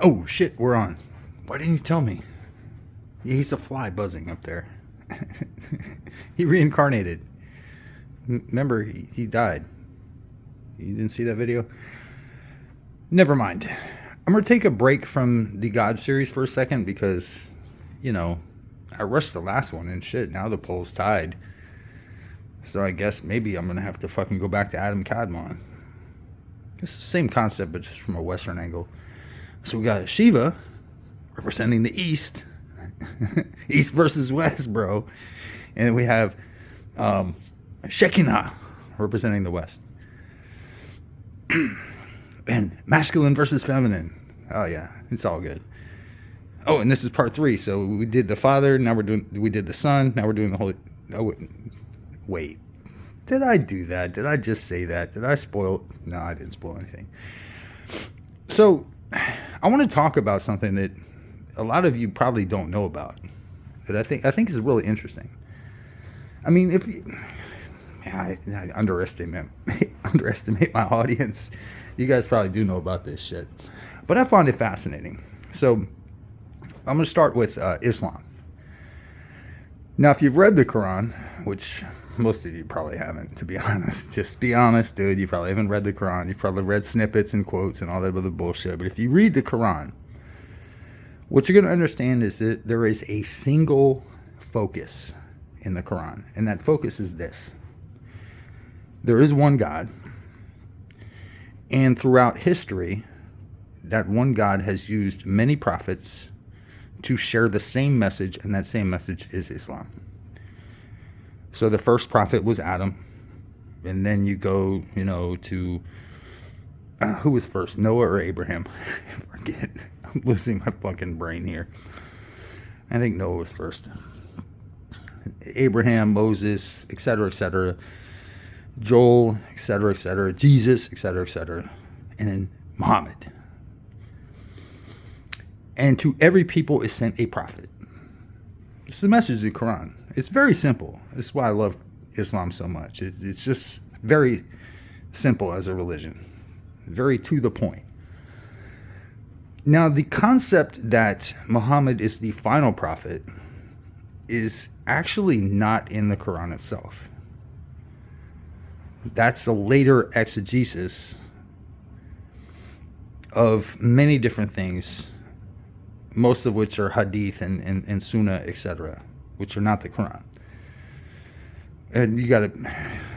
Oh shit, we're on. Why didn't you tell me? He's a fly buzzing up there. He reincarnated. Remember, he died. You didn't see that video? Never mind. I'm going to take a break from the God series for a second because, I rushed the last one and shit. Now the poll's tied. So I guess maybe I'm going to have to fucking go back to Adam Kadmon. It's the same concept, but just from a Western angle. So we got Shiva representing the East. East versus West, bro. And then we have Shekinah representing the West. And masculine versus feminine. Oh yeah, it's all good. Oh, and this is part 3. So we did the Father. Now we did the Son. Now we're doing the Holy. Oh, wait. Did I do that? Did I just say that? Did I spoil? No, I didn't spoil anything. So I want to talk about something that a lot of you probably don't know about. That I think is really interesting. I mean, I underestimate my audience. You guys probably do know about this shit, but I find it fascinating. So I'm going to start with Islam. Now, if you've read the Quran, which most of you probably haven't, to be honest, just be honest, dude, you probably haven't read the Quran. You've probably read snippets and quotes and all that other bullshit. But if you read the Quran, what you're going to understand is that there is a single focus in the Quran, and that focus is this. There is one God, and throughout history, that one God has used many prophets to share the same message, and that same message is Islam. So the first prophet was Adam, and then you go, to who was first, Noah or Abraham? I forget. I'm losing my fucking brain here. I think Noah was first. Abraham, Moses, etc., Joel, etc., Jesus, etc., and then Muhammad. And to every people is sent a prophet. It's the message of the Quran. It's very simple. This is why I love Islam so much. It's just very simple as a religion. Very to the point. Now, the concept that Muhammad is the final prophet is actually not in the Quran itself. That's a later exegesis of many different things, most of which are hadith and sunnah, etc., which are not the Quran. And you gotta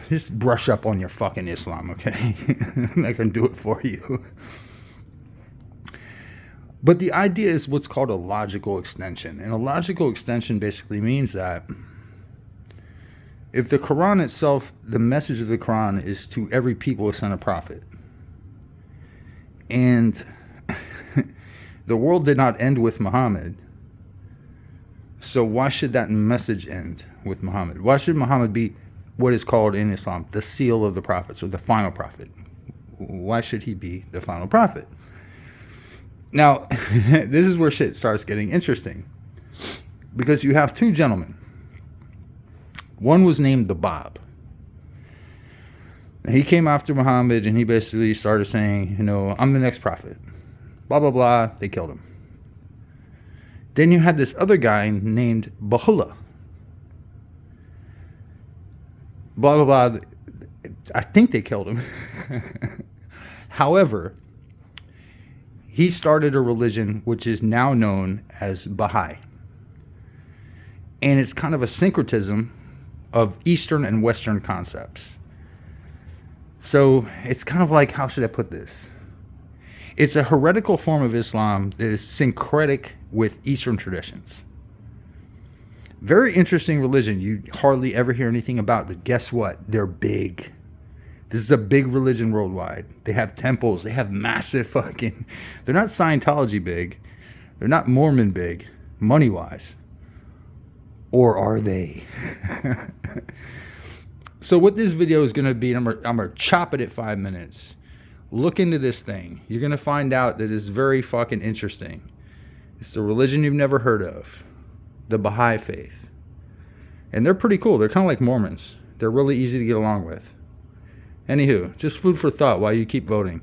just brush up on your fucking Islam, okay? I'm not gonna do it for you. But the idea is what's called a logical extension. And a logical extension basically means that if the Quran itself, the message of the Quran is to every people is sent a prophet. And the world did not end with Muhammad. So why should that message end with Muhammad? Why should Muhammad be what is called in Islam the seal of the prophets, or the final prophet? Why should he be the final prophet? Now, this is where shit starts getting interesting. Because you have two gentlemen. One was named the Bab. And he came after Muhammad and he basically started saying, I'm the next prophet. Blah, blah, blah. They killed him. Then you had this other guy named Baha'u'llah. Blah, blah, blah. I think they killed him. However, he started a religion which is now known as Baha'i. And it's kind of a syncretism of Eastern and Western concepts. So it's kind of like, how should I put this? It's a heretical form of Islam that is syncretic with Eastern traditions. Very interesting religion you hardly ever hear anything about, but guess what? They're big. This is a big religion worldwide. They have temples. They have massive fucking... They're not Scientology big. They're not Mormon big, money-wise. Or are they? So what this video is going to be, I'm going to chop it at 5 minutes. Look into this thing. You're going to find out that it's very fucking interesting. It's the religion you've never heard of. The Baha'i faith. And they're pretty cool. They're kind of like Mormons. They're really easy to get along with. Anywho, just food for thought while you keep voting.